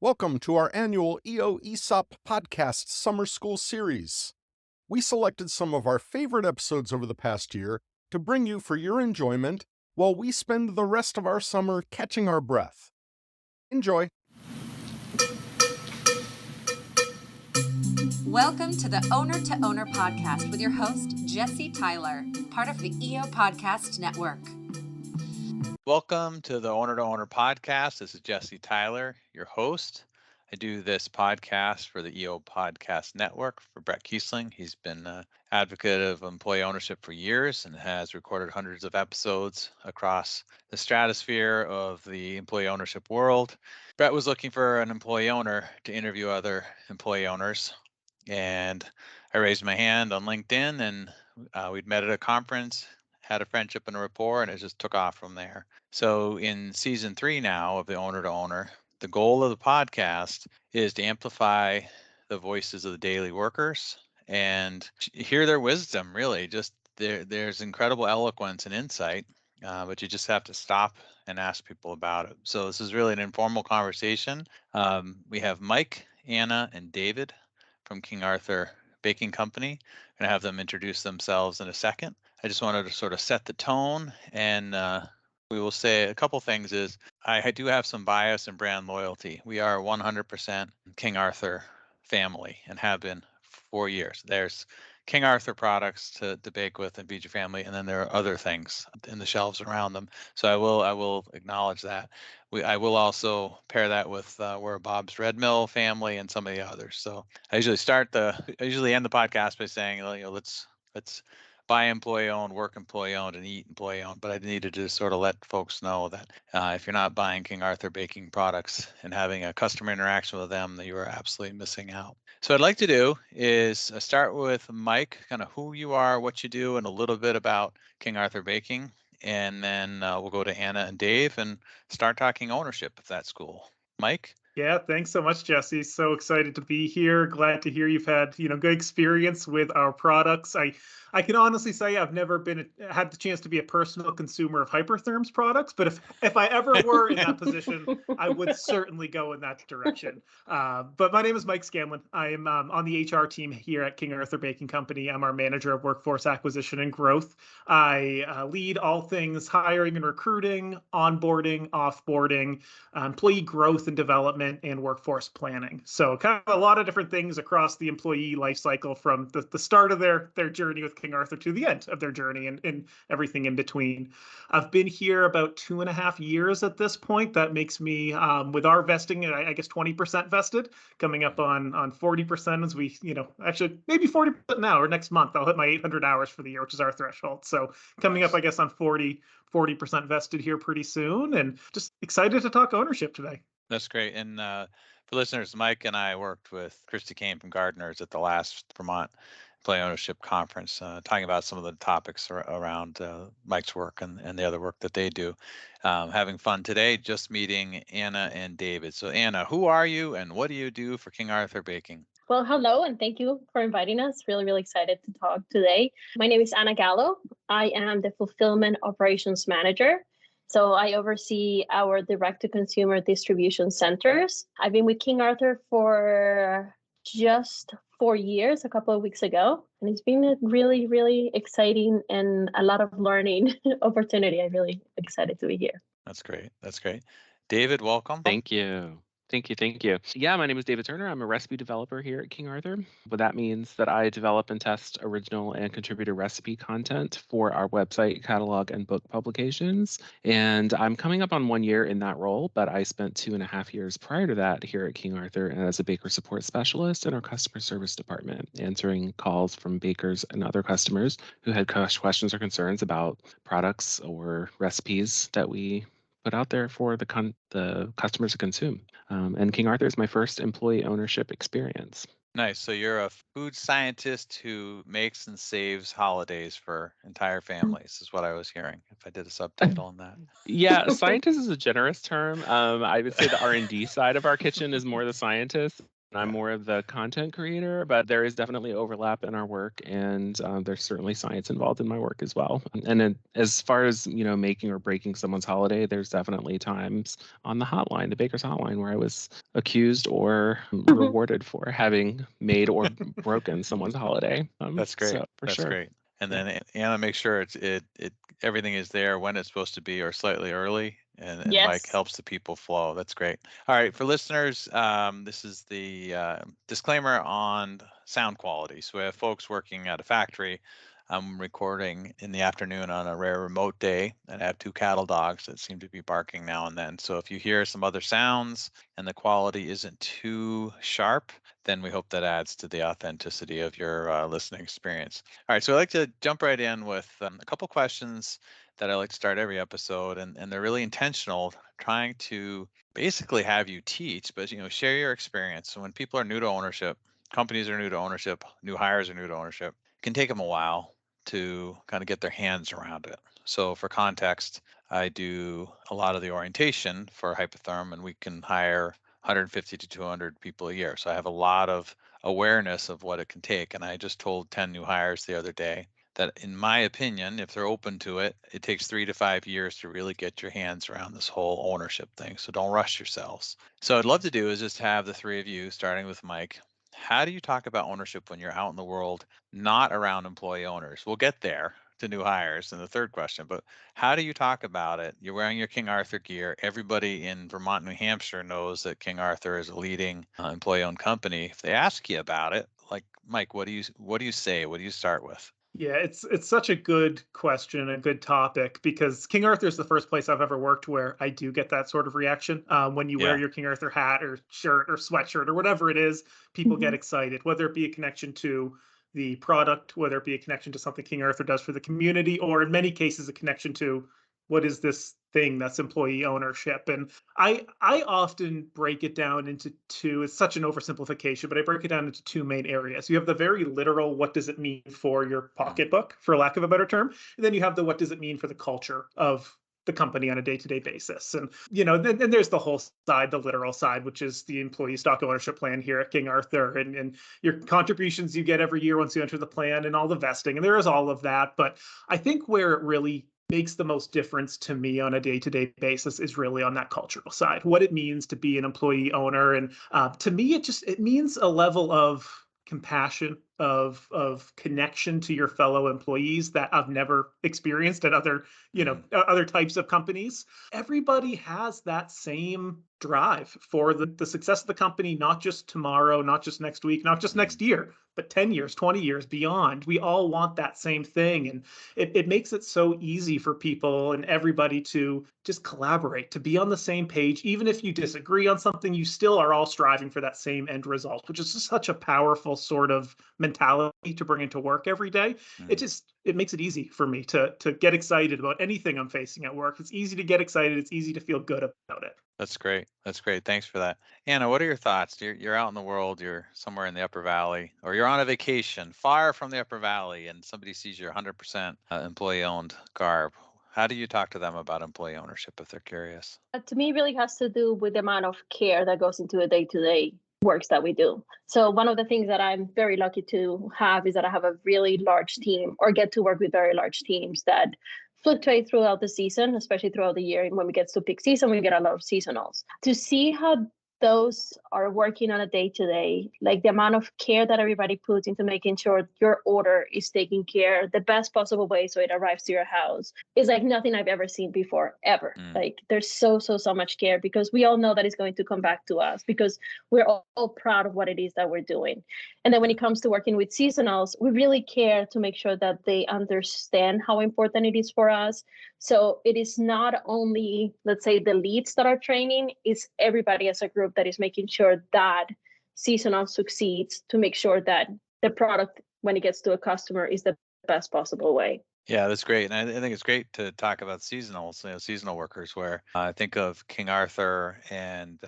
Welcome to our annual ESOP Podcast Summer School series. We selected some of our favorite episodes over the past year to bring you for your enjoyment while we spend the rest of our summer catching our breath. Enjoy. Welcome to the Owner to Owner podcast with your host, Jesse Tyler, part of the EO Podcast Network. Welcome to the Owner to Owner podcast. This is Jesse Tyler, your host. I do this podcast for the EO Podcast Network for Brett Kiesling. He's been an advocate of employee ownership for years and has recorded hundreds of episodes across the stratosphere of the employee ownership world. Brett was looking for an employee owner to interview other employee owners, and I raised my hand on LinkedIn, and we'd met at a conference, had a friendship and a rapport, and it just took off from there. So in season 3 now of the Owner to Owner, the goal of the podcast is to amplify the voices of the daily workers and hear their wisdom, really. Just there's incredible eloquence and insight, but you just have to stop and ask people about it. So this is really an informal conversation. We have Mike, Anna, and David from King Arthur Baking Company. I'm going to have them introduce themselves in a second. I just wanted to sort of set the tone, and we will say a couple things is I do have some bias and brand loyalty. We are 100% King Arthur family and have been for 4 years. There's King Arthur products to bake with and feed your family, and then there are other things in the shelves around them. So I will acknowledge that. I will also pair that with we're a Bob's Red Mill family and some of the others. So I usually end the podcast by saying, let's buy employee owned, work employee owned, and eat employee owned. But I needed to sort of let folks know that if you're not buying King Arthur baking products and having a customer interaction with them, that you are absolutely missing out. So what I'd like to do is start with Mike, kind of who you are, what you do, and a little bit about King Arthur Baking. And then we'll go to Anna and Dave and start talking ownership if that's cool. Mike? Yeah, thanks so much, Jesse. So excited to be here. Glad to hear you've had, good experience with our products. I can honestly say I've never had the chance to be a personal consumer of Hypertherm's products, but if I ever were in that position, I would certainly go in that direction. But my name is Mike Scanlon. I am on the HR team here at King Arthur Baking Company. I'm our manager of workforce acquisition and growth. I lead all things hiring and recruiting, onboarding, offboarding, employee growth and development, and workforce planning. So kind of a lot of different things across the employee life cycle from the start of their journey with King Arthur to the end of their journey and everything in between. I've been here about 2.5 years at this point. That makes me, with our vesting, I guess 20% vested, coming up on 40% as we, actually maybe 40% now or next month. I'll hit my 800 hours for the year, which is our threshold. So coming up, I guess, on 40% vested here pretty soon, and just excited to talk ownership today. That's great. And for listeners, Mike and I worked with Christy Kane from Gardeners at the last Vermont Employee Ownership Conference, talking about some of the topics around Mike's work and the other work that they do. Having fun today, just meeting Anna and David. So Anna, who are you and what do you do for King Arthur Baking? Well, hello, and thank you for inviting us. Really, really excited to talk today. My name is Ana Gallo. I am the Fulfillment Operations Manager. So I oversee our direct-to-consumer distribution centers. I've been with King Arthur for just 4 years, a couple of weeks ago, and it's been a really, really exciting and a lot of learning opportunity. I'm really excited to be here. That's great. That's great. David, welcome. Thank you. Yeah, my name is David Turner. I'm a recipe developer here at King Arthur. But that means that I develop and test original and contributor recipe content for our website, catalog, and book publications. And I'm coming up on 1 year in that role, but I spent 2.5 years prior to that here at King Arthur as a baker support specialist in our customer service department, answering calls from bakers and other customers who had questions or concerns about products or recipes that we put out there for the customers to consume. And King Arthur is my first employee ownership experience. Nice. So you're a food scientist who makes and saves holidays for entire families, is what I was hearing, if I did a subtitle on that. Yeah, scientist is a generous term. I would say the R&D side of our kitchen is more the scientist. I'm more of the content creator, but there is definitely overlap in our work, and there's certainly science involved in my work as well. And then as far as making or breaking someone's holiday, there's definitely times on the hotline, the baker's hotline, where I was accused or rewarded for having made or broken someone's holiday. That's great. So for That's sure. great. And Yeah. then Anna, make sure it everything is there when it's supposed to be or slightly early. And Mike Yes. helps the people flow. That's great. All right, for listeners, this is the disclaimer on sound quality. So we have folks working at a factory. I'm recording in the afternoon on a rare remote day, and I have 2 cattle dogs that seem to be barking now and then. So if you hear some other sounds and the quality isn't too sharp, then we hope that adds to the authenticity of your listening experience. All right, so I'd like to jump right in with a couple questions that I like to start every episode, and they're really intentional, trying to basically have you teach, but share your experience. So when people are new to ownership, companies are new to ownership, new hires are new to ownership, it can take them a while to kind of get their hands around it. So for context, I do a lot of the orientation for Hypotherm, and we can hire 150 to 200 people a year. So I have a lot of awareness of what it can take. And I just told 10 new hires the other day that, in my opinion, if they're open to it, it takes 3 to 5 years to really get your hands around this whole ownership thing. So don't rush yourselves. So I'd love to do is just have the three of you, starting with Mike. How do you talk about ownership when you're out in the world, not around employee owners? We'll get there to new hires in the third question, but how do you talk about it? You're wearing your King Arthur gear. Everybody in Vermont, New Hampshire knows that King Arthur is a leading employee-owned company. If they ask you about it, like Mike, what do you say? What do you start with? Yeah, it's such a good question, a good topic, because King Arthur is the first place I've ever worked where I do get that sort of reaction. When you wear Yeah. your King Arthur hat or shirt or sweatshirt or whatever it is, people get excited, whether it be a connection to the product, whether it be a connection to something King Arthur does for the community, or in many cases, a connection to what is this thing that's employee ownership. And I often break it down into two. It's such an oversimplification, but I break it down into two main areas. You have the very literal, what does it mean for your pocketbook, for lack of a better term, and then you have the what does it mean for the culture of the company on a day-to-day basis. And then there's the whole side, the literal side, which is the employee stock ownership plan here at King Arthur, and your contributions you get every year once you enter the plan, and all the vesting, and there is all of that. But I think where it really makes the most difference to me on a day-to-day basis is really on that cultural side, what it means to be an employee owner. And to me, it means a level of compassion, of connection to your fellow employees that I've never experienced at other types of companies. Everybody has that same drive for the success of the company, not just tomorrow, not just next week, not just next year, but 10 years, 20 years beyond. We all want that same thing. And it makes it so easy for people and everybody to just collaborate, to be on the same page. Even if you disagree on something, you still are all striving for that same end result, which is just such a powerful sort of mentality to bring into work every day. It makes it easy for me to get excited about anything I'm facing at work. It's easy to get excited. It's easy to feel good about it. That's great. That's great. Thanks for that. Anna, what are your thoughts? You're out in the world, you're somewhere in the Upper Valley, or you're on a vacation far from the Upper Valley, and somebody sees your 100% employee-owned garb. How do you talk to them about employee ownership if they're curious? To me, it really has to do with the amount of care that goes into a day-to-day works that we do. So one of the things that I'm very lucky to have is that I have a really large team, or get to work with very large teams that fluctuate throughout the season, especially throughout the year. And when we get to peak season, we get a lot of seasonals. To see how those are working on a day-to-day, like the amount of care that everybody puts into making sure your order is taken care the best possible way so it arrives to your house, is like nothing I've ever seen before, ever. Like there's so much care, because we all know that it's going to come back to us, because we're all proud of what it is that we're doing. And then when it comes to working with seasonals, we really care to make sure that they understand how important it is for us. So it is not only, let's say, the leads that are training, it's everybody as a group that is making sure that seasonal succeeds, to make sure that the product, when it gets to a customer, is the best possible way. Yeah, that's great. And I think it's great to talk about seasonals, seasonal workers, where I think of King Arthur and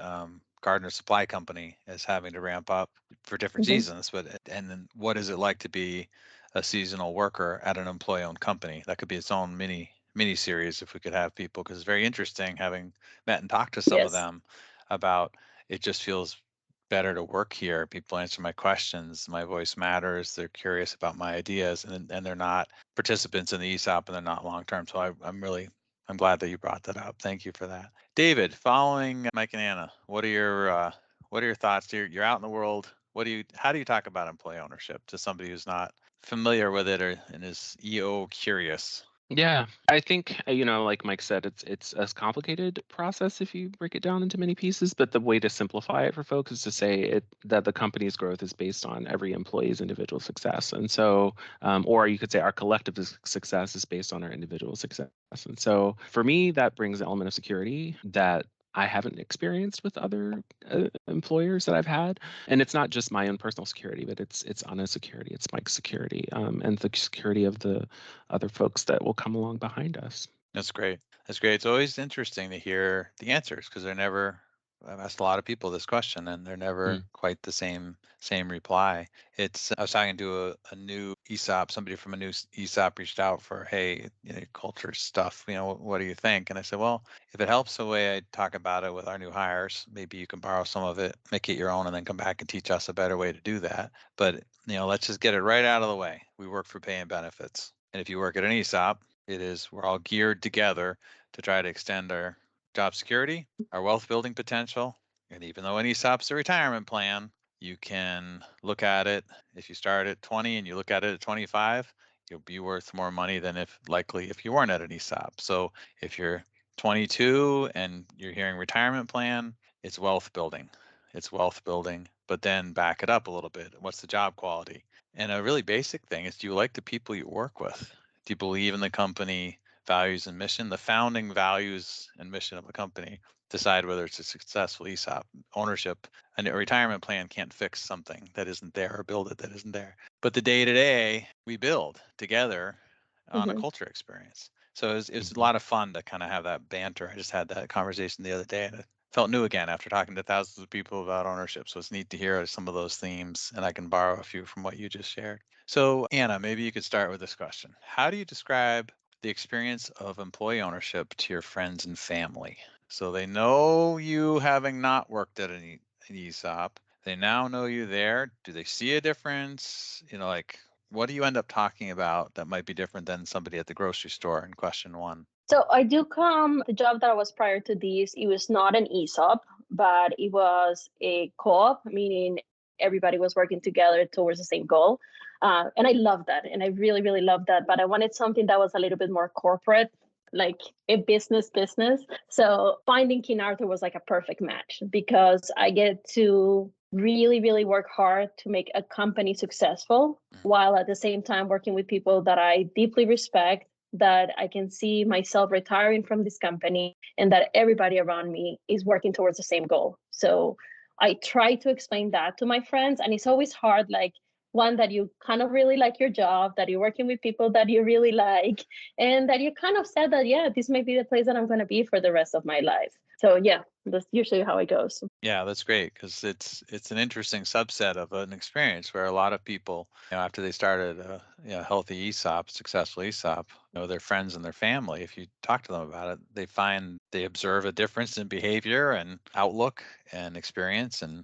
Gardner Supply Company as having to ramp up for different seasons. And then what is it like to be a seasonal worker at an employee-owned company? That could be its own mini series if we could have people, because it's very interesting having met and talked to some of them about it. Just feels better to work here. People answer my questions. My voice matters. They're curious about my ideas, and they're not participants in the ESOP, and they're not long term. So I'm glad that you brought that up. Thank you for that, David. Following Mike and Anna, what are your thoughts? You're out in the world. How do you talk about employee ownership to somebody who's not familiar with it and is EO curious? Yeah, I think like Mike said, it's a complicated process if you break it down into many pieces. But the way to simplify it for folks is to say that the company's growth is based on every employee's individual success, and so, or you could say our collective success is based on our individual success. And so, for me, that brings an element of security that I haven't experienced with other employers that I've had. And it's not just my own personal security, but it's Anna's security, it's Mike's security, and the security of the other folks that will come along behind us. That's great. That's great. It's always interesting to hear the answers because I've asked a lot of people this question and they're never quite the same reply. I was talking to a new ESOP, somebody from a new ESOP reached out for, hey, culture stuff, what do you think? And I said, well, if it helps the way I talk about it with our new hires, maybe you can borrow some of it, make it your own, and then come back and teach us a better way to do that. But, let's just get it right out of the way. We work for pay and benefits. And if you work at an ESOP, we're all geared together to try to extend our job security, our wealth building potential. And even though an ESOP's a retirement plan, you can look at it. If you start at 20 and you look at it at 25, you'll be worth more money than if you weren't at an ESOP. So if you're 22 and you're hearing retirement plan, it's wealth building. It's wealth building, but then back it up a little bit. What's the job quality? And a really basic thing is, do you like the people you work with? Do you believe in the company values and mission? The founding values and mission of a company decide whether it's a successful ESOP. Ownership and a retirement plan can't fix something that isn't there or build it that isn't there. But the day-to-day we build together on a culture experience. So it was a lot of fun to kind of have that banter. I just had that conversation the other day and it felt new again after talking to thousands of people about ownership. So it's neat to hear some of those themes, and I can borrow a few from what you just shared. So Anna, maybe you could start with this question. How do you describe the experience of employee ownership to your friends and family? So they know you having not worked at an ESOP. They now know you there. Do they see a difference? What do you end up talking about that might be different than somebody at the grocery store in question one? So the job that I was prior to this, it was not an ESOP, but it was a co-op, meaning everybody was working together towards the same goal. And I love that. And I really, really love that. But I wanted something that was a little bit more corporate, like a business. So finding King Arthur was like a perfect match because I get to really, really work hard to make a company successful while at the same time working with people that I deeply respect, that I can see myself retiring from this company, and that everybody around me is working towards the same goal. So I try to explain that to my friends, and it's always hard, like, one, that you kind of really like your job, that you're working with people that you really like, and that you kind of said that, yeah, this may be the place that I'm going to be for the rest of my life. So yeah, that's usually how it goes. Yeah, that's great because it's an interesting subset of an experience where a lot of people, after they started a healthy ESOP, successful ESOP, their friends and their family, if you talk to them about it, they observe a difference in behavior and outlook and experience, and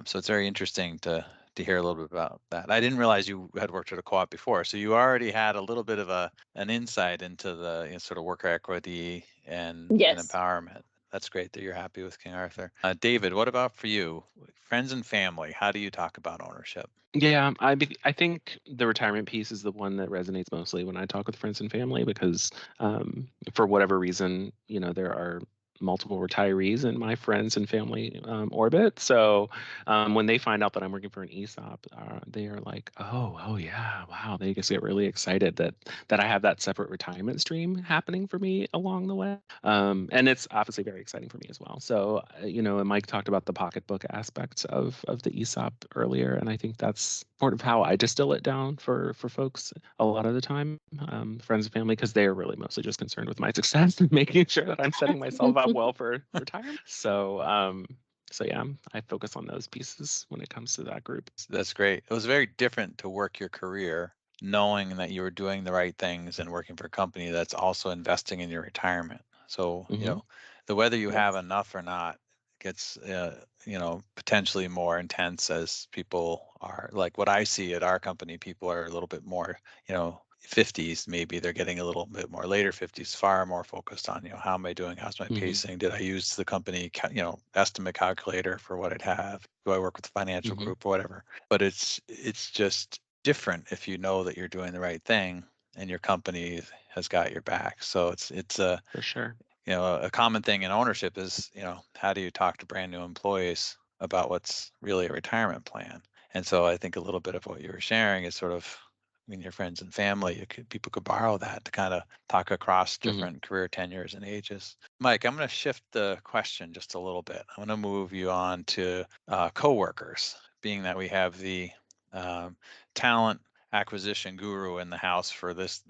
so it's very interesting to hear a little bit about that. I didn't realize you had worked at a co-op before, so you already had a little bit of an insight into the sort of worker equity and Yes. empowerment. That's great that you're happy with King Arthur. David, what about for you? Friends and family, how do you talk about ownership? Yeah, I think the retirement piece is the one that resonates mostly when I talk with friends and family because for whatever reason, there are multiple retirees in my friends and family orbit. So when they find out that I'm working for an ESOP, they are like, oh yeah, wow. They just get really excited that I have that separate retirement stream happening for me along the way. And it's obviously very exciting for me as well. So, and Mike talked about the pocketbook aspects of the ESOP earlier, and I think that's part of how I distill it down for folks a lot of the time, friends and family, because they are really mostly just concerned with my success and making sure that I'm setting myself up well for retirement. So yeah, I focus on those pieces when it comes to that group. That's great. It was very different to work your career knowing that you were doing the right things and working for a company that's also investing in your retirement. So, the whether you have enough or not gets potentially more intense as people are, like what I see at our company, people are a little bit more 50s, maybe they're getting a little bit more later 50s, far more focused on how am I doing, how's my pacing, did I use the company estimate calculator for what I'd have, do I work with the financial group or whatever. But it's just different if you know that you're doing the right thing and your company has got your back. So it's a For sure. a common thing in ownership is how do you talk to brand new employees about what's really a retirement plan. And so I think a little bit of what you were sharing is sort of in your friends and family, people could borrow that to kind of talk across different career tenures and ages. Mike, I'm going to shift the question just a little bit. I'm going to move you on to coworkers, being that we have the talent acquisition guru in the house for this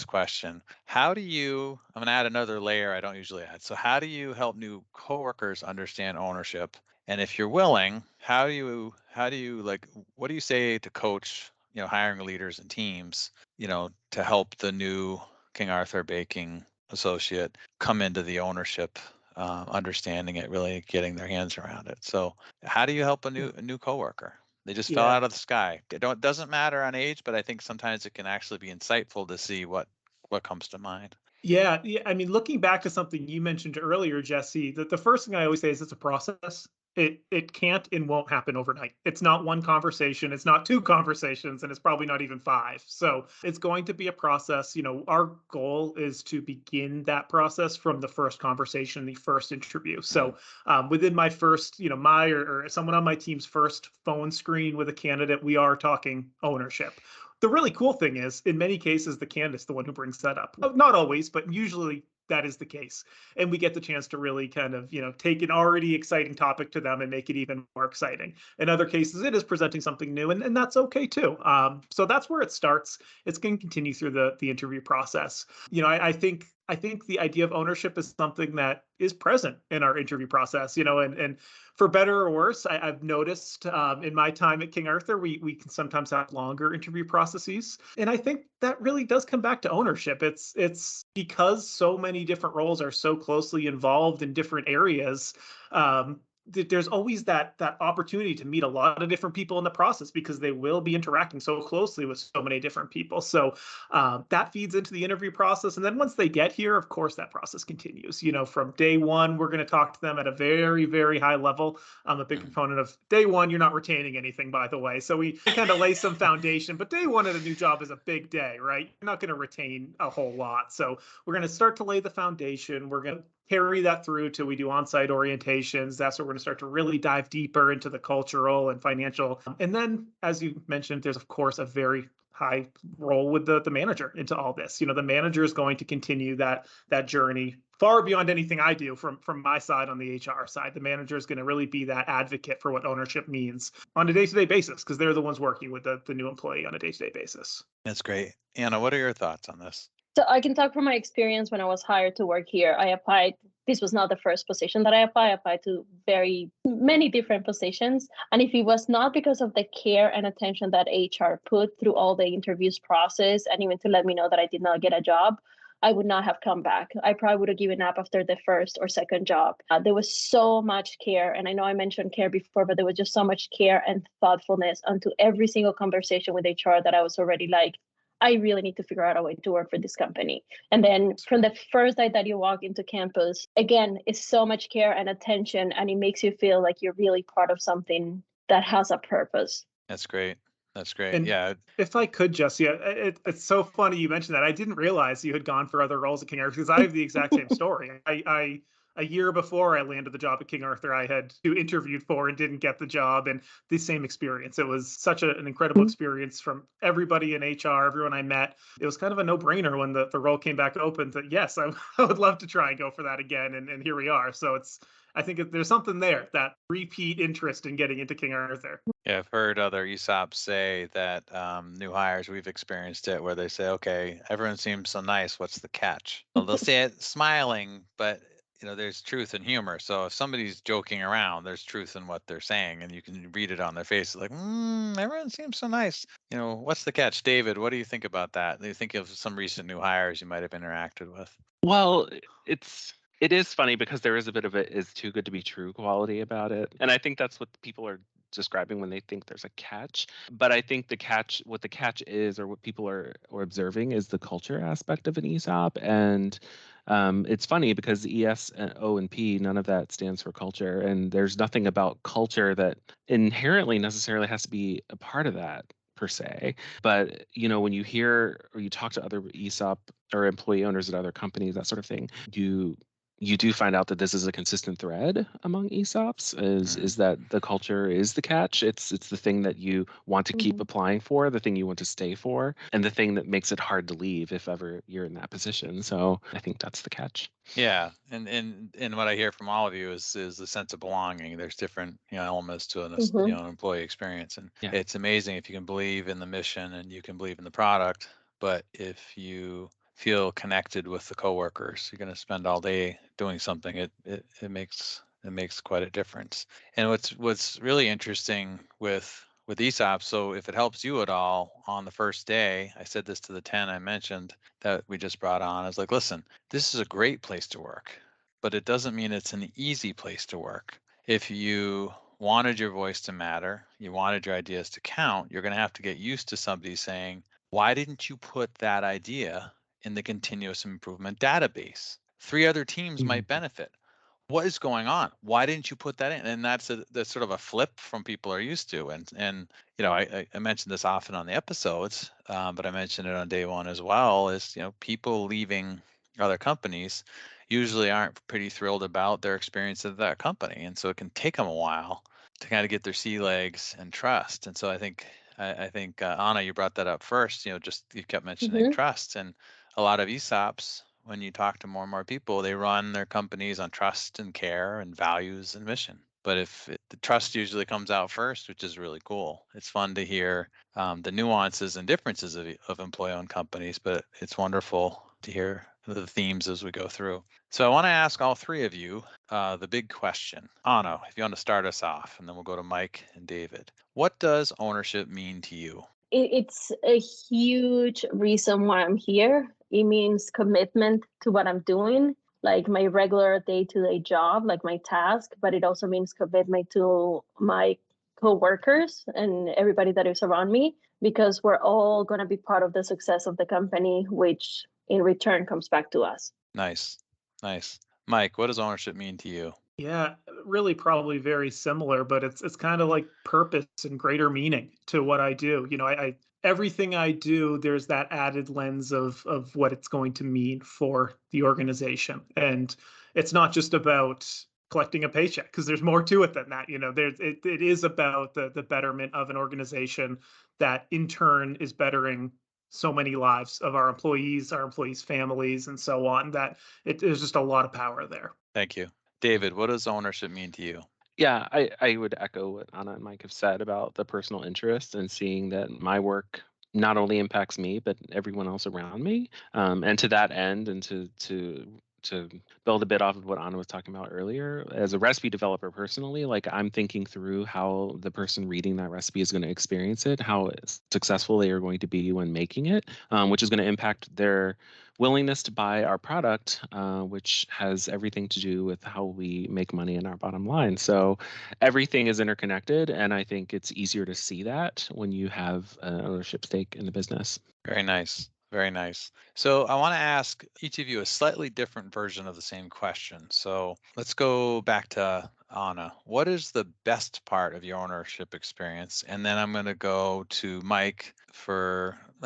question. How do you, I'm going to add another layer I don't usually add. So how do you help new coworkers understand ownership? And if you're willing, how do you like, what do you say to coach hiring leaders and teams, to help the new King Arthur baking associate come into the ownership, understanding it, really getting their hands around it. So how do you help a new coworker? They just fell out of the sky. It doesn't matter on age, but I think sometimes it can actually be insightful to see what comes to mind. Yeah. I mean, looking back to something you mentioned earlier, Jesse, that the first thing I always say is it's a process. It can't and won't happen overnight. It's not one conversation, it's not two conversations, and it's probably not even five. So it's going to be a process. Our goal is to begin that process from the first conversation, the first interview. So within my first, my or someone on my team's first phone screen with a candidate, we are talking ownership. The really cool thing is, in many cases, the candidate's the one who brings that up. Not always, but usually that is the case. And we get the chance to really kind of, take an already exciting topic to them and make it even more exciting. In other cases, it is presenting something new, and that's okay too. So that's where it starts. It's going to continue through the interview process. I think the idea of ownership is something that is present in our interview process, and for better or worse, I've noticed in my time at King Arthur, we can sometimes have longer interview processes. And I think that really does come back to ownership. It's because so many different roles are so closely involved in different areas. There's always that opportunity to meet a lot of different people in the process because they will be interacting so closely with so many different people. So that feeds into the interview process. And then once they get here, of course, that process continues. From day one, we're going to talk to them at a very, very high level. I'm a big proponent of day one. You're not retaining anything, by the way. So we kind of lay some foundation. But day one at a new job is a big day, right? You're not going to retain a whole lot. So we're going to start to lay the foundation. We're going to carry that through till we do on-site orientations. That's where we're going to start to really dive deeper into the cultural and financial. And then, as you mentioned, there's of course a very high role with the manager into all this. The manager is going to continue that journey far beyond anything I do from my side on the HR side. The manager is going to really be that advocate for what ownership means on a day-to-day basis because they're the ones working with the new employee on a day-to-day basis. That's great. Anna, what are your thoughts on this? So I can talk from my experience when I was hired to work here. I applied. This was not the first position that I applied. I applied to very many different positions. And if it was not because of the care and attention that HR put through all the interviews process and even to let me know that I did not get a job, I would not have come back. I probably would have given up after the first or second job. There was so much care. And I know I mentioned care before, but there was just so much care and thoughtfulness onto every single conversation with HR that I was already like, I really need to figure out a way to work for this company. And then from the first day that you walk into campus, again, it's so much care and attention, and it makes you feel like you're really part of something that has a purpose. That's great. That's great. And yeah. If I could, Jesse, it's so funny you mentioned that. I didn't realize you had gone for other roles at King Arthur because I have the exact same story. I a year before I landed the job at King Arthur, I had interviewed for and didn't get the job, and the same experience. It was such an incredible experience from everybody in HR, everyone I met. It was kind of a no-brainer when the role came back open that, yes, I would love to try and go for that again, and here we are. So I think there's something there, that repeat interest in getting into King Arthur. Yeah, I've heard other ESOPs say that new hires, we've experienced it, where they say, okay, everyone seems so nice. What's the catch? Well, they'll say it smiling, but there's truth and humor. So if somebody's joking around, there's truth in what they're saying, and you can read it on their face. Like, everyone seems so nice. What's the catch? David, what do you think about that? Do you think of some recent new hires you might have interacted with? Well, it's It is funny because there is a bit of it is too good to be true quality about it. And I think that's what people are describing when they think there's a catch. But I think what the catch is, or what people are observing, is the culture aspect of an ESOP. And it's funny because ES and O and P, none of that stands for culture. And there's nothing about culture that inherently necessarily has to be a part of that per se. But when you hear or you talk to other ESOP or employee owners at other companies, that sort of thing, you do find out that this is a consistent thread among ESOPs is that the culture is the catch. It's the thing that you want to keep applying for, the thing you want to stay for, and the thing that makes it hard to leave if ever you're in that position. So I think that's the catch. Yeah, and what I hear from all of you is the sense of belonging. There's different elements to an employee experience, and Yeah. it's amazing if you can believe in the mission and you can believe in the product, but if you feel connected with the coworkers, you're going to spend all day doing something. It makes quite a difference. And what's really interesting with ESOP, so if it helps you at all, on the first day, I said this to the 10 I mentioned that we just brought on. I was like, listen, this is a great place to work, but it doesn't mean it's an easy place to work. If you wanted your voice to matter, you wanted your ideas to count, you're going to have to get used to somebody saying, why didn't you put that idea in the continuous improvement database? 3 other teams might benefit. What is going on? Why didn't you put that in? And that's sort of a flip from people are used to. And I mentioned this often on the episodes, but I mentioned it on day one as well. Is people leaving other companies usually aren't pretty thrilled about their experience at that company, and so it can take them a while to kind of get their sea legs and trust. And so I think Ana, you brought that up first. Just you kept mentioning trust, and a lot of ESOPs, when you talk to more and more people, they run their companies on trust and care and values and mission. But the trust usually comes out first, which is really cool. It's fun to hear the nuances and differences of employee-owned companies, but it's wonderful to hear the themes as we go through. So I want to ask all 3 of you the big question. Ana, if you want to start us off, and then we'll go to Mike and David. What does ownership mean to you? It's a huge reason why I'm here. It means commitment to what I'm doing, like my regular day-to-day job, like my task, but it also means commitment to my co-workers and everybody that is around me, because we're all going to be part of the success of the company, which in return comes back to us. Nice. Mike, what does ownership mean to you? Yeah, really probably very similar, but it's kind of like purpose and greater meaning to what I do. I everything I do, there's that added lens of what it's going to mean for the organization. And it's not just about collecting a paycheck, because there's more to it than that. It is about the betterment of an organization that in turn is bettering so many lives of our employees, families, and so on, that there's just a lot of power there. Thank you. David, what does ownership mean to you? Yeah, I would echo what Ana and Mike have said about the personal interest and seeing that my work not only impacts me, but everyone else around me. And to that end, and to build a bit off of what Ana was talking about earlier, as a recipe developer personally, like I'm thinking through how the person reading that recipe is going to experience it, how successful they are going to be when making it, which is going to impact their willingness to buy our product, which has everything to do with how we make money in our bottom line. So everything is interconnected, and I think it's easier to see that when you have an ownership stake in the business. Very nice. Very nice. So I want to ask each of you a slightly different version of the same question. So let's go back to Ana. What is the best part of your ownership experience? And then I'm going to go to Mike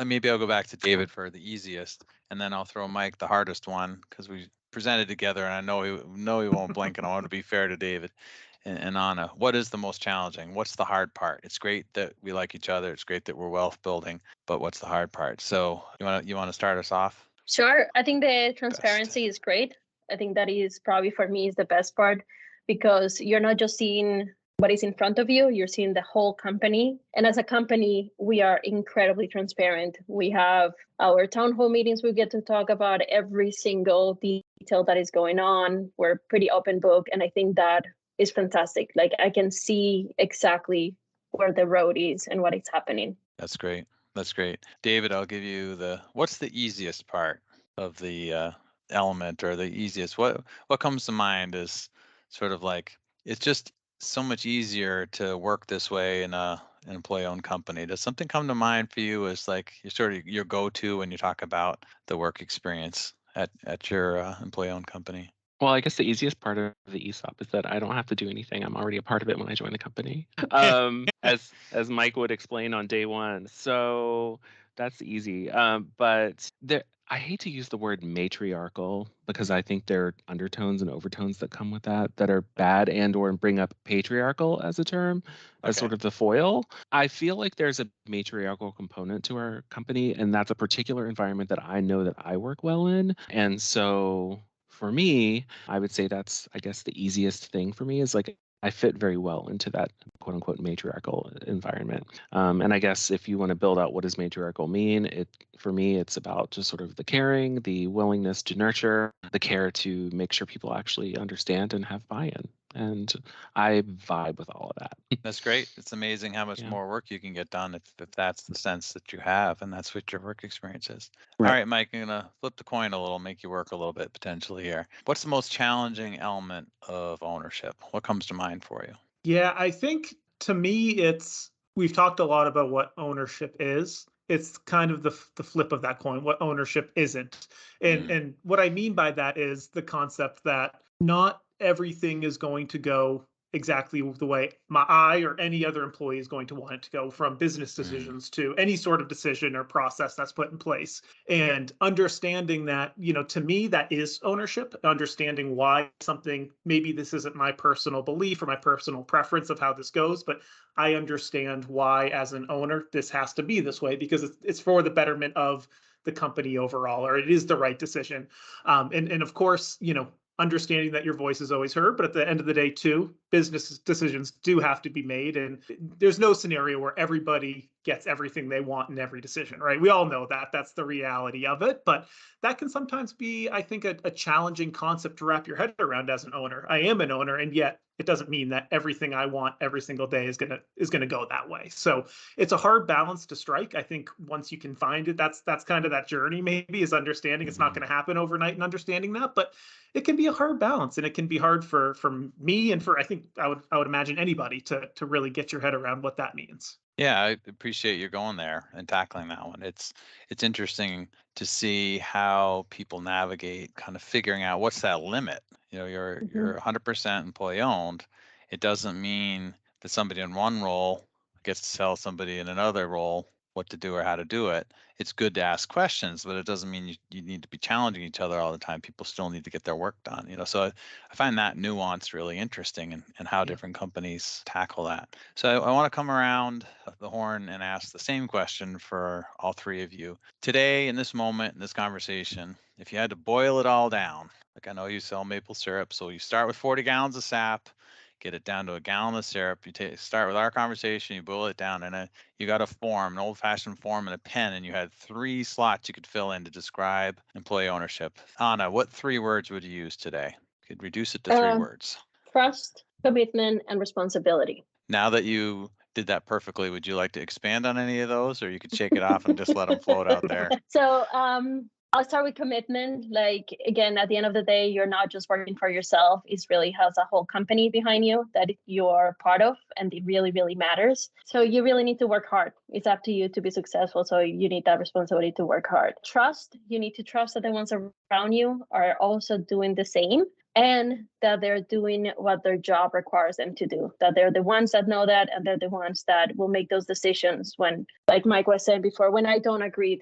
maybe I'll go back to David for the easiest, and then I'll throw Mike the hardest one, because we presented together, and I know he won't blink, and I want to be fair to David. And Ana, what is the most challenging? What's the hard part? It's great that we like each other. It's great that we're wealth building, but what's the hard part? So you want to start us off? Sure. I think the transparency is great. I think that is probably for me is the best part, because you're not just seeing what is in front of you, you're seeing the whole company. And as a company, we are incredibly transparent. We have our town hall meetings. We get to talk about every single detail that is going on. We're pretty open book. And I think that is fantastic. Like I can see exactly where the road is and what is happening. That's great. David, I'll give you what's the easiest part of the element or the easiest? What comes to mind is sort of like it's just so much easier to work this way in an employee-owned company. Does something come to mind for you as like your go-to when you talk about the work experience at your employee-owned company? Well, I guess the easiest part of the ESOP is that I don't have to do anything. I'm already a part of it when I join the company, as Mike would explain on day one. So that's easy. But I hate to use the word matriarchal because I think there are undertones and overtones that come with that are bad and/or bring up patriarchal as a term, as Okay. sort of the foil. I feel like there's a matriarchal component to our company, and that's a particular environment that I know that I work well in. And so for me, I would say that's, I guess, the easiest thing for me is like I fit very well into that quote unquote matriarchal environment. And I guess if you want to build out what does matriarchal mean, for me, it's about just sort of the caring, the willingness to nurture, the care to make sure people actually understand and have buy-in. And I vibe with all of that. That's great. It's amazing how much Yeah. more work you can get done if that's the sense that you have and that's what your work experience is. Right. All right, Mike, I'm gonna flip the coin a little, make you work a little bit potentially here. What's the most challenging element of ownership? What comes to mind for you? Yeah, I think to me, we've talked a lot about what ownership is. It's kind of the flip of that coin, what ownership isn't. And what I mean by that is the concept that not everything is going to go exactly the way I or any other employee is going to want it to go, from business decisions to any sort of decision or process that's put in place. And understanding that, to me, that is ownership, understanding why something, maybe this isn't my personal belief or my personal preference of how this goes, but I understand why, as an owner, this has to be this way because it's for the betterment of the company overall, or it is the right decision. And of course, understanding that your voice is always heard, but at the end of the day, too, business decisions do have to be made. And there's no scenario where everybody gets everything they want in every decision, right? We all know that. That's the reality of it. But that can sometimes be, I think, a challenging concept to wrap your head around as an owner. I am an owner, and yet it doesn't mean that everything I want every single day is gonna go that way. So it's a hard balance to strike. I think once you can find it, that's kind of that journey, maybe, is understanding it's not going to happen overnight and understanding that, but it can be a hard balance, and it can be hard for me and for, I think, I would imagine anybody to really get your head around what that means. Yeah, I appreciate you going there and tackling that one. It's interesting to see how people navigate kind of figuring out what's that limit. You're 100% employee owned. It doesn't mean that somebody in one role gets to tell somebody in another role what to do or how to do it. It's good to ask questions, but it doesn't mean you need to be challenging each other all the time. People still need to get their work done. So I find that nuance really interesting and how different companies tackle that. So I want to come around the horn and ask the same question for all three of you. Today, in this moment, in this conversation, if you had to boil it all down, like I know you sell maple syrup, so you start with 40 gallons of sap, get it down to a gallon of syrup. You start with our conversation, you boil it down, and you got a form, an old-fashioned form and a pen, and you had 3 slots you could fill in to describe employee ownership. Ana, what 3 words would you use today? You could reduce it to 3 words. Trust, commitment, and responsibility. Now that you did that perfectly, would you like to expand on any of those, or you could shake it off and just let them float out there? So I'll start with commitment. Like, again, at the end of the day, you're not just working for yourself. It really has a whole company behind you that you're part of, and it really, really matters. So you really need to work hard. It's up to you to be successful. So you need that responsibility to work hard. Trust, you need to trust that the ones around you are also doing the same, and that they're doing what their job requires them to do, that they're the ones that know that, and they're the ones that will make those decisions when, like Mike was saying before, when I don't agree,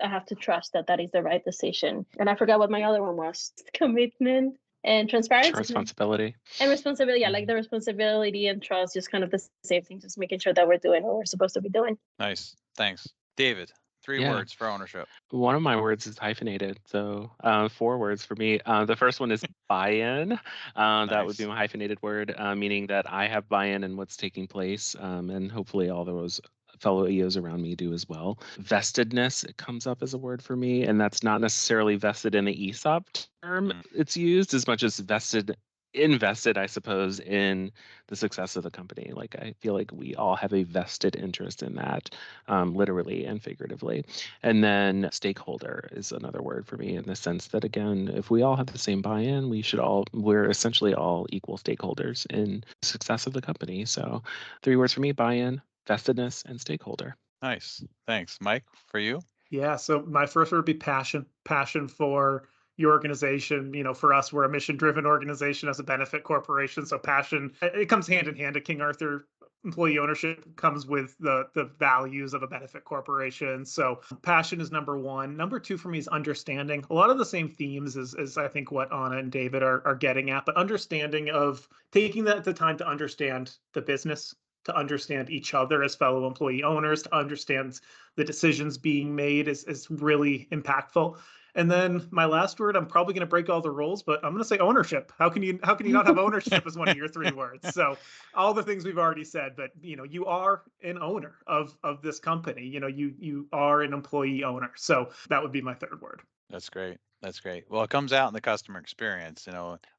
I have to trust that is the right decision. And I forgot what my other one was. Commitment and transparency. Responsibility. And responsibility. Yeah, like the responsibility and trust, just kind of the same thing, just making sure that we're doing what we're supposed to be doing. Nice. Thanks. David, 3 words for ownership. One of my words is hyphenated. So 4 words for me. The first one is buy-in. That would be my hyphenated word, meaning that I have buy-in in what's taking place. And hopefully all those fellow EOs around me do as well. Vestedness, it comes up as a word for me, and that's not necessarily vested in the ESOP term it's used as much as vested invested, I suppose, in the success of the company. Like, I feel like we all have a vested interest in that, literally and figuratively. And then stakeholder is another word for me, in the sense that, again, if we all have the same buy-in, we're essentially all equal stakeholders in the success of the company. So 3 words for me: buy-in, vestedness, and stakeholder. Nice. Thanks. Mike, for you? Yeah, so my first word would be passion. Passion for your organization. For us, we're a mission-driven organization as a benefit corporation. So passion, it comes hand in hand at King Arthur. Employee ownership comes with the values of a benefit corporation. So passion is number one. Number two for me is understanding. A lot of the same themes as I think what Ana and David are getting at, but understanding of taking the time to understand the business, to understand each other as fellow employee owners, to understand the decisions being made is really impactful. And then my last word, I'm probably going to break all the rules, but I'm going to say ownership. How can you not have ownership as one of your 3 words? So all the things we've already said, but you are an owner of this company. You are an employee owner. So that would be my 3rd word. That's great. That's great. Well, it comes out in the customer experience.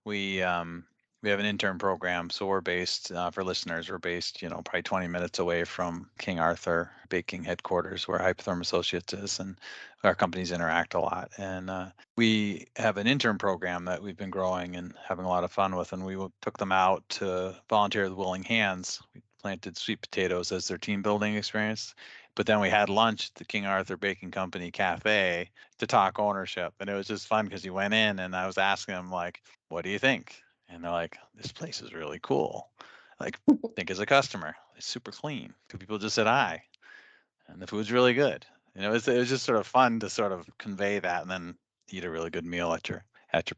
We have an intern program, so we're based, for listeners, we're based, probably 20 minutes away from King Arthur Baking headquarters, where Hypotherm Associates is, and our companies interact a lot. And we have an intern program that we've been growing and having a lot of fun with, and we took them out to volunteer with Willing Hands. We planted sweet potatoes as their team building experience. But then we had lunch at the King Arthur Baking Company Cafe to talk ownership. And it was just fun because you went in and I was asking them, like, what do you think? And they're like, this place is really cool. Like, think as a customer, it's super clean. 2 people just said hi, and the food's really good. It was just sort of fun to sort of convey that, and then eat a really good meal at your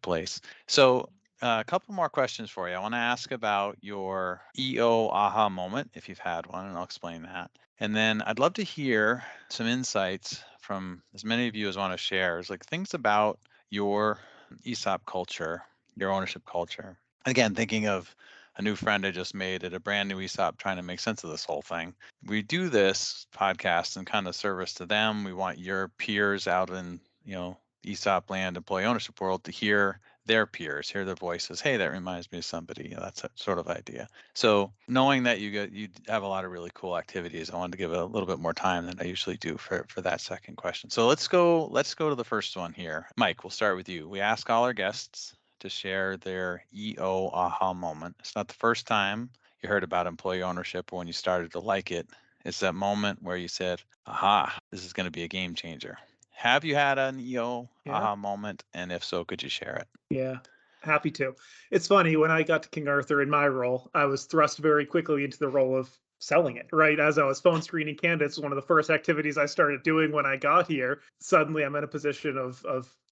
place. So a couple more questions for you. I want to ask about your EO aha moment, if you've had one, and I'll explain that. And then I'd love to hear some insights from as many of you as want to share, is like things about your ESOP culture, your ownership culture. Again, thinking of a new friend I just made at a brand new ESOP trying to make sense of this whole thing. We do this podcast in kind of service to them. We want your peers out in, ESOP land, employee ownership world, to hear their peers, hear their voices. Hey, that reminds me of somebody. That's that sort of idea. So knowing that you have a lot of really cool activities, I wanted to give a little bit more time than I usually do for that second question. So let's go to the first one here. Mike, we'll start with you. We ask all our guests to share their EO aha moment. It's not the first time you heard about employee ownership or when you started to like it. It's that moment where you said, aha, this is going to be a game changer. Have you had an EO aha moment? And if so, could you share it? Yeah, happy to. It's funny, when I got to King Arthur in my role, I was thrust very quickly into the role of selling it, right? As I was phone screening candidates, one of the first activities I started doing when I got here, suddenly I'm in a position of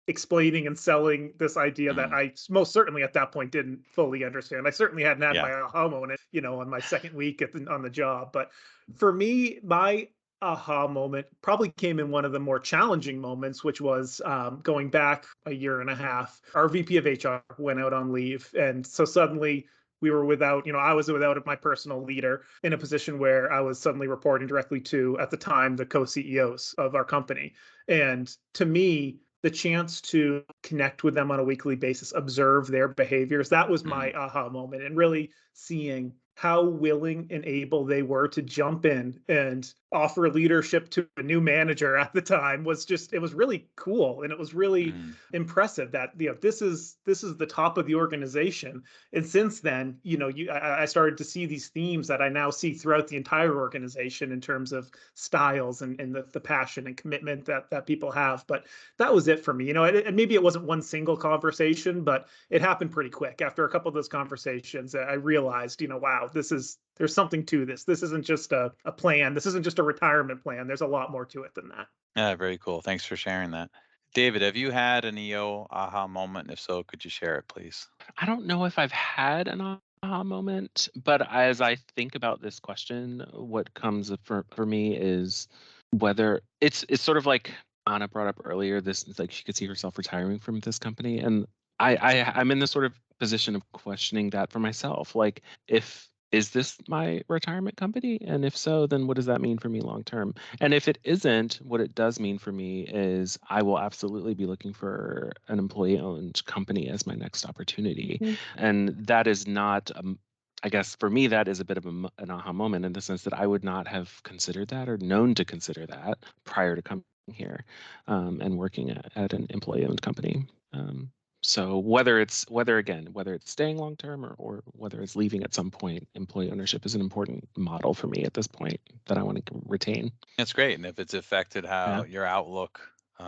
explaining and selling this idea that I most certainly at that point didn't fully understand. I certainly hadn't had my aha moment, on my second week on the job. But for me, my aha moment probably came in one of the more challenging moments, which was going back a year and a half. Our VP of HR went out on leave. And so suddenly we were without, I was without my personal leader, in a position where I was suddenly reporting directly to, at the time, the co-CEOs of our company. And to me, the chance to connect with them on a weekly basis, observe their behaviors, that was my aha moment, and really seeing how willing and able they were to jump in and offer leadership to a new manager at the time it was really cool. And it was really impressive that, this is the top of the organization. And since then, I started to see these themes that I now see throughout the entire organization in terms of styles and the passion and commitment that people have. But that was it for me. And maybe it wasn't one single conversation, but it happened pretty quick. After a couple of those conversations, I realized, wow, there's something to this. This isn't just a plan. This isn't just a retirement plan. There's a lot more to it than that. Yeah, very cool. Thanks for sharing that. David, have you had an EO aha moment? And if so, could you share it, please? I don't know if I've had an aha moment, but as I think about this question, what comes for me is whether it's sort of like Ana brought up earlier. This is like she could see herself retiring from this company, and I'm in this sort of position of questioning that for myself. Like, if is this my retirement company? And if so, then what does that mean for me long term? And if it isn't, what it does mean for me is I will absolutely be looking for an employee-owned company as my next opportunity. And that is not, I guess for me, that is a bit of an aha moment in the sense that I would not have considered that or known to consider that prior to coming here and working at an employee-owned company. So whether it's staying long term or whether it's leaving at some point, employee ownership is an important model for me at this point that I want to retain. That's great. And if it's affected how Yeah. your outlook,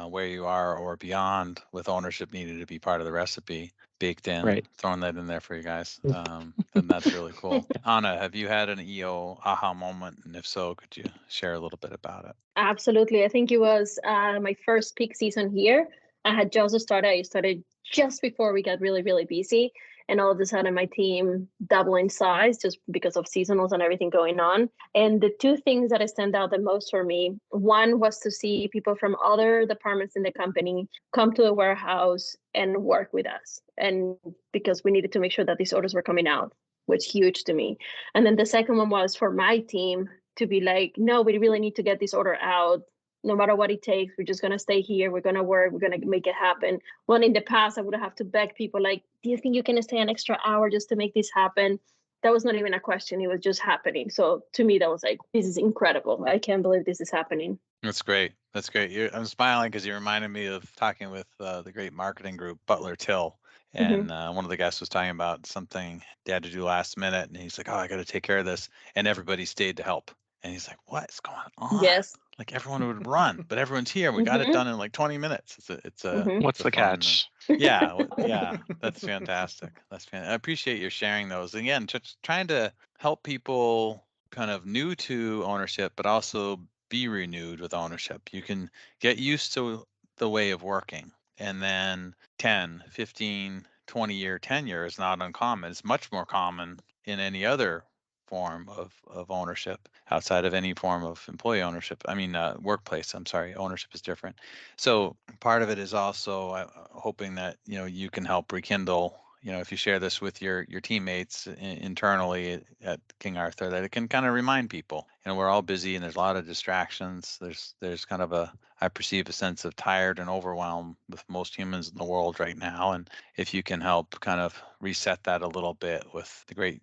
where you are or beyond with ownership needed to be part of the recipe baked in, Right. throwing that in there for you guys, then that's really cool. Anna, have you had an EO aha moment? And if so, could you share a little bit about it? Absolutely. I think it was my first peak season here. I had just started. I started just before we got really, really busy. And all of a sudden, my team doubled in size just because of seasonals and everything going on. And the two things that stand out the most for me, one was to see people from other departments in the company come to the warehouse and work with us. And because we needed to make sure that these orders were coming out, was huge to me. And then the second one was for my team to be like, no, we really need to get this order out. No matter what it takes, we're just going to stay here. We're going to work. We're going to make it happen. When in the past, I would have to beg people like, do you think you can stay an extra hour just to make this happen? That was not even a question. It was just happening. So to me, that was like, this is incredible. I can't believe this is happening. That's great. That's great. I'm smiling because you reminded me of talking with the great marketing group, Butler Till. And one of the guests was talking about something they had to do last minute. And he's like, oh, I got to take care of this. And everybody stayed to help. And he's like, what's going on? Yes. Like everyone would run, but everyone's here. We got it done in like 20 minutes. It's a What's it's a the fun, catch? yeah, that's fantastic. I appreciate your sharing those. Again, just trying to help people kind of new to ownership, but also be renewed with ownership. You can get used to the way of working, and then 10, 15, 20-year tenure is not uncommon. It's much more common in any other form of ownership outside of any form of employee ownership. I mean, workplace. I'm sorry, ownership is different. So part of it is also hoping that you can help rekindle. If you share this with your teammates internally at King Arthur, that it can kind of remind people. We're all busy and there's a lot of distractions. There's kind of I perceive a sense of tired and overwhelmed with most humans in the world right now. And if you can help kind of reset that a little bit with the great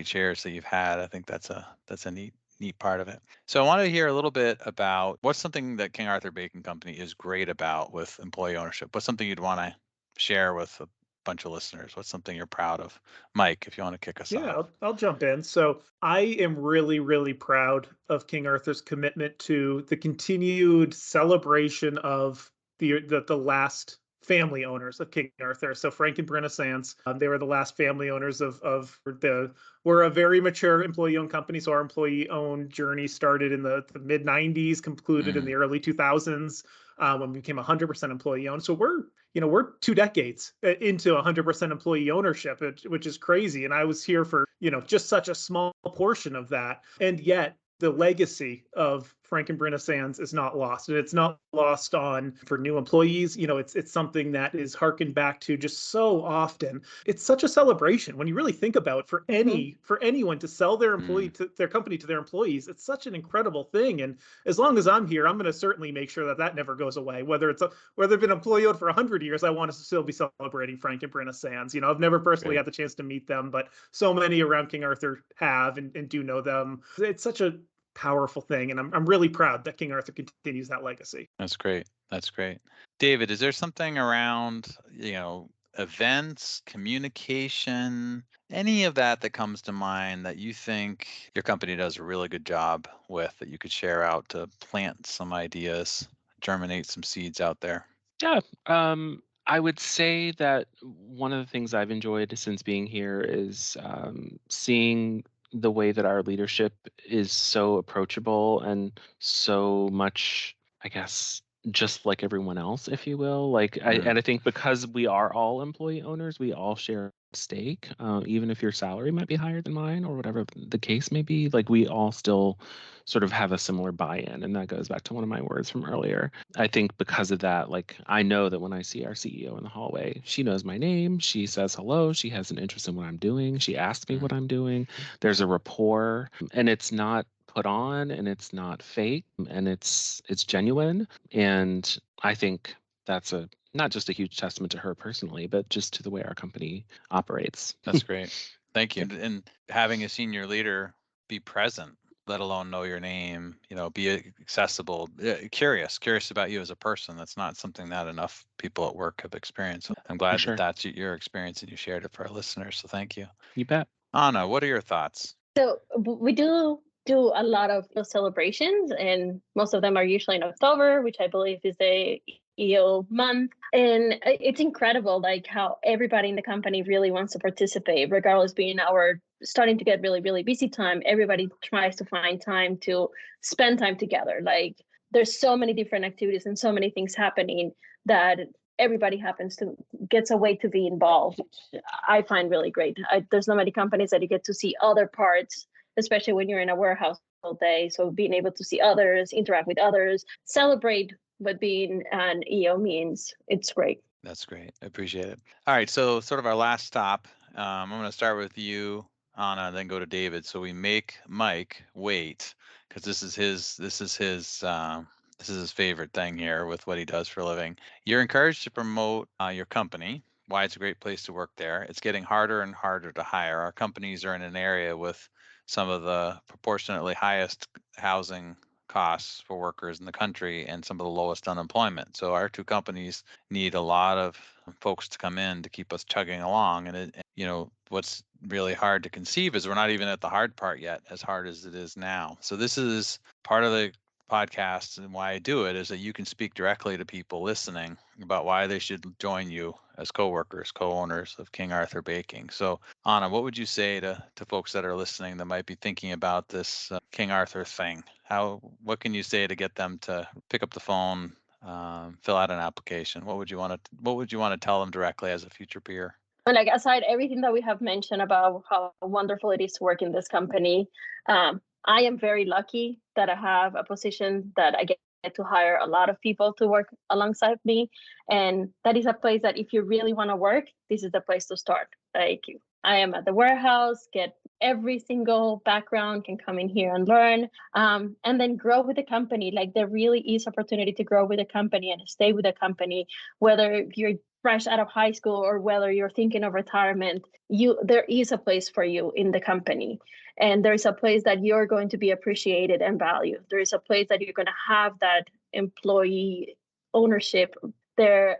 shares that you've had, I think that's a neat part of it. So I want to hear a little bit about what's something that King Arthur Baking Company is great about with employee ownership. What's something you'd want to share with a bunch of listeners? What's something you're proud of? Mike, if you want to kick us off. Yeah, I'll jump in. So I am really, really proud of King Arthur's commitment to the continued celebration of the last family owners of King Arthur. So Frank and Brenna Sands, they were the last family owners we're a very mature employee-owned company. So our employee-owned journey started in the mid 90s, concluded in the early 2000s. When we became 100% employee owned. So we're 2 decades into 100% employee ownership, which is crazy. And I was here for, just such a small portion of that. And yet the legacy of Frank and Brenna Sands is not lost. And it's not lost for new employees. It's something that is harkened back to just so often. It's such a celebration when you really think about it, for anyone to sell their their company to their employees. It's such an incredible thing. And as long as I'm here, I'm going to certainly make sure that never goes away. Whether they've been employee owned for 100 years, I want to still be celebrating Frank and Brenna Sands. I've never personally had the chance to meet them, but so many around King Arthur have and do know them. It's such a powerful thing, and I'm really proud that King Arthur continues that legacy. That's great. David, is there something around events, communication, any of that comes to mind that you think your company does a really good job with, that you could share out to plant some ideas, germinate some seeds out there? Yeah. I would say that one of the things I've enjoyed since being here is seeing the way that our leadership is so approachable and so much, I guess, just like everyone else, if you will. And I think because we are all employee owners, we all share stake, even if your salary might be higher than mine or whatever the case may be. Like, we all still sort of have a similar buy-in, and that goes back to one of my words from earlier. I think because of that, like, I know that when I see our CEO in the hallway, she knows my name, she says hello, she has an interest in what I'm doing, she asks me what I'm doing. There's a rapport, and it's not put on, and it's not fake, and it's genuine. And I think that's not just a huge testament to her personally, but just to the way our company operates. That's great. Thank you. And having a senior leader be present, let alone know your name, be accessible, curious about you as a person. That's not something that enough people at work have experienced. So I'm glad that that's your experience and you shared it for our listeners. So thank you. You bet. Ana, what are your thoughts? So we do a lot of celebrations, and most of them are usually in October, which I believe is the EO month. And it's incredible, like, how everybody in the company really wants to participate, regardless being our starting to get really, really busy time. Everybody tries to find time to spend time together. Like, there's so many different activities and so many things happening that everybody gets a way to be involved, which I find really great. There's not many companies that you get to see other parts, especially when you're in a warehouse all day. So being able to see others, interact with others, celebrate what being an EO means, it's great. That's great. I appreciate it. All right. So sort of our last stop, I'm going to start with you, Ana, then go to David. So we make Mike wait, because this is his favorite thing here with what he does for a living. You're encouraged to promote your company, why it's a great place to work there. It's getting harder and harder to hire. Our companies are in an area with some of the proportionately highest housing costs for workers in the country and some of the lowest unemployment. So our two companies need a lot of folks to come in to keep us chugging along. And what's really hard to conceive is we're not even at the hard part yet, as hard as it is now. So this is part of the podcast, and why I do it is that you can speak directly to people listening about why they should join you as co-workers, co-owners of King Arthur Baking. So Ana, what would you say to folks that are listening that might be thinking about this King Arthur thing? What can you say to get them to pick up the phone, fill out an application? What would you want to tell them directly as a future peer? And like, aside everything that we have mentioned about how wonderful it is to work in this company, I am very lucky that I have a position that I get to hire a lot of people to work alongside me. And that is a place that if you really want to work, this is the place to start. Like, I am at the warehouse, get every single background, can come in here and learn, and then grow with the company. Like, there really is opportunity to grow with the company and stay with the company, whether you're fresh out of high school or whether you're thinking of retirement. There is a place for you in the company, and there's a place that you're going to be appreciated and valued. There is a place that you're going to have that employee ownership there.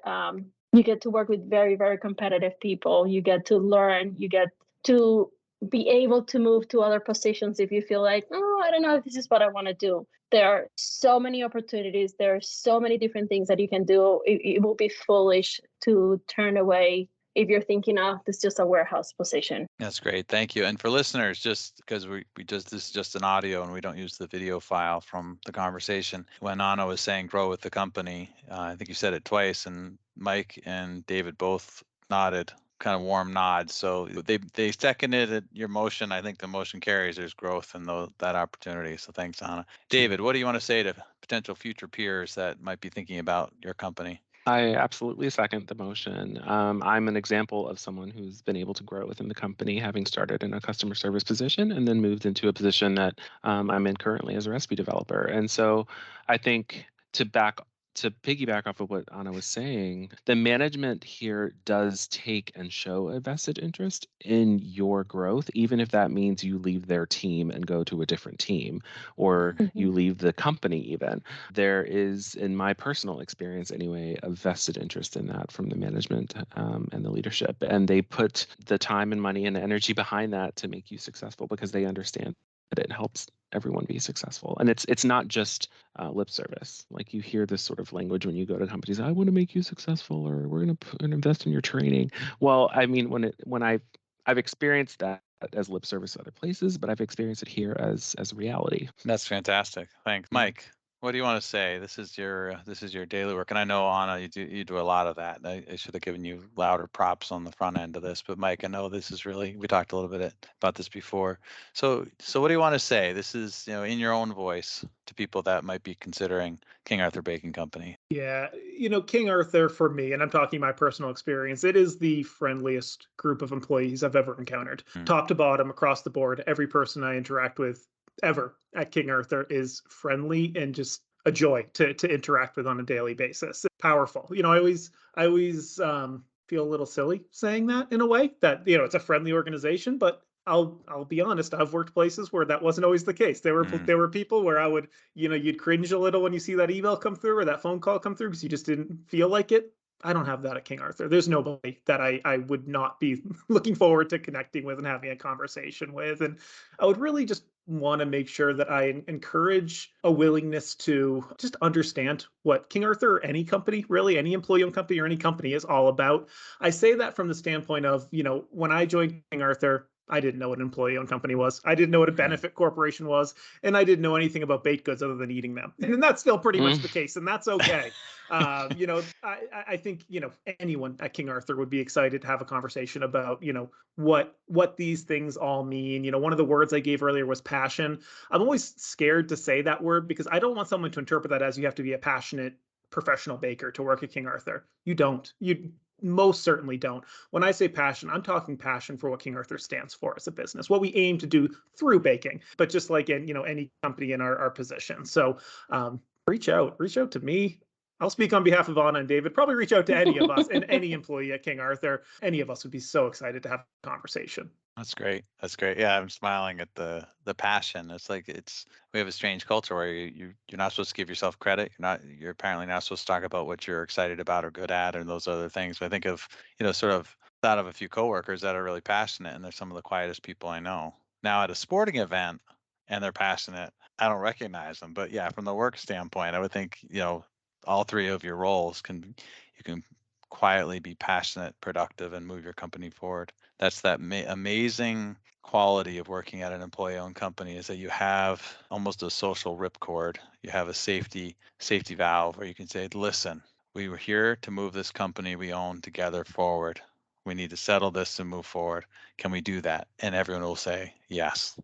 You get to work with very, very competitive people. You get to learn. You get to be able to move to other positions if you feel like, oh, I don't know if this is what I want to do. There are so many opportunities. There are so many different ththings that you can do. It will be foolish to turn away if you're thinking, oh, this is just a warehouse position. That's great. Thank you. And for listeners, just because this is just an audio and we don't use the video file from the conversation. When Ana was saying grow with the company, I think you said it twice, and Mike and David both nodded, kind of warm nods. So they seconded your motion. I think the motion carries. There's growth in that opportunity. So thanks, Ana. David, what do you want to say to potential future peers that might be thinking about your company? I absolutely second the motion. I'm an example of someone who's been able to grow within the company, having started in a customer service position and then moved into a position that I'm in currently as a recipe developer. And so I think to piggyback off of what Ana was saying, the management here does take and show a vested interest in your growth, even if that means you leave their team and go to a different team, or you leave the company even. There is, in my personal experience anyway, a vested interest in that from the management and the leadership. And they put the time and money and energy behind that to make you successful because they understand that it helps everyone be successful. And it's not just lip service. Like, you hear this sort of language when you go to companies, I want to make you successful, or we're going to invest in your training. Well, I mean, when I've experienced that as lip service other places, but I've experienced it here as reality. That's fantastic. Thanks. Mike, What do you want to say? This is your daily work, and I know Anna, you do a lot of that. I should have given you louder props on the front end of this, but Mike, I know this is really, we talked a little bit about this before. So what do you want to say? This is, in your own voice to people that might be considering King Arthur Baking Company. Yeah, King Arthur for me, and I'm talking my personal experience, it is the friendliest group of employees I've ever encountered. Top to bottom, across the board, every person I interact with ever at King Arthur is friendly and just a joy to interact with on a daily basis. Powerful. I always feel a little silly saying that in a way that, it's a friendly organization, but I'll be honest, I've worked places where that wasn't always the case. There were people where I would, you'd cringe a little when you see that email come through or that phone call come through because you just didn't feel like it. I don't have that at King Arthur. There's nobody that I would not be looking forward to connecting with and having a conversation with. And I would really just want to make sure that I encourage a willingness to just understand what King Arthur or any company, really any employee-owned company or any company is all about. I say that from the standpoint of, when I joined King Arthur, I didn't know what an employee-owned company was. I didn't know what a benefit corporation was, and I didn't know anything about baked goods other than eating them. And that's still pretty much the case, and that's okay. I think anyone at King Arthur would be excited to have a conversation about what these things all mean. One of the words I gave earlier was passion. I'm always scared to say that word because I don't want someone to interpret that as you have to be a passionate professional baker to work at King Arthur. You don't. You most certainly don't. When I say passion, I'm talking passion for what King Arthur stands for as a business, what we aim to do through baking, but just like in, any company in our position. So reach out to me. I'll speak on behalf of Anna and David. Probably reach out to any of us and any employee at King Arthur. Any of us would be so excited to have a conversation. That's great. That's great. Yeah, I'm smiling at the passion. It's like we have a strange culture where you're not supposed to give yourself credit. You're apparently not supposed to talk about what you're excited about or good at and those other things. But I think of, sort of thought of a few coworkers that are really passionate, and they're some of the quietest people I know. Now at a sporting event and they're passionate, I don't recognize them. But yeah, from the work standpoint, I would think, all three of your roles you can quietly be passionate, productive, and move your company forward. That's that amazing quality of working at an employee-owned company, is that you have almost a social ripcord. You have a safety valve where you can say, listen, we were here to move this company we own together forward. We need to settle this and move forward. Can we do that? And everyone will say, yes.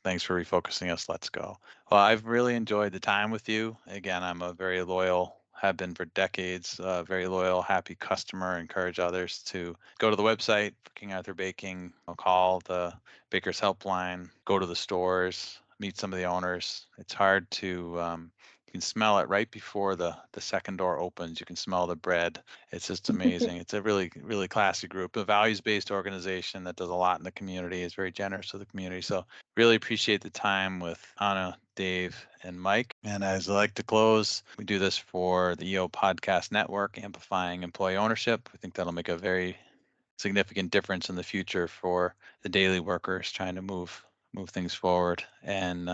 Thanks for refocusing us. Let's go. Well, I've really enjoyed the time with you. Again, I'm a very loyal, have been for decades, very loyal, happy customer. Encourage others to go to the website for King Arthur Baking, call the Baker's Helpline, go to the stores, meet some of the owners. It's hard to, you can smell it right before the second door opens. You can smell the bread. It's just amazing. It's a really, really classy group, a values-based organization that does a lot in the community, is very generous to the community. So really appreciate the time with Anna, Dave, and Mike. And as I like to close, we do this for the EO Podcast Network, amplifying employee ownership. I think that'll make a very significant difference in the future for the daily workers trying to move things forward. And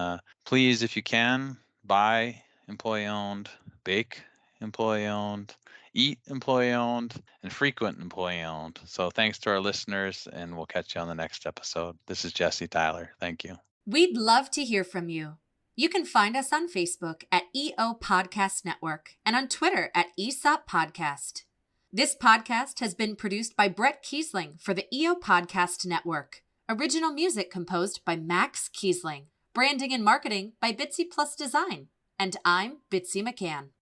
please, if you can, buy employee-owned, bake employee-owned, eat employee-owned, and frequent employee-owned. So thanks to our listeners, and we'll catch you on the next episode. This is Jesse Tyler. Thank you. We'd love to hear from you. You can find us on Facebook at EO Podcast Network and on Twitter at ESOP Podcast. This podcast has been produced by Brett Kiesling for the EO Podcast Network. Original music composed by Max Kiesling. Branding and marketing by Bitsy Plus Design. And I'm Bitsy McCann.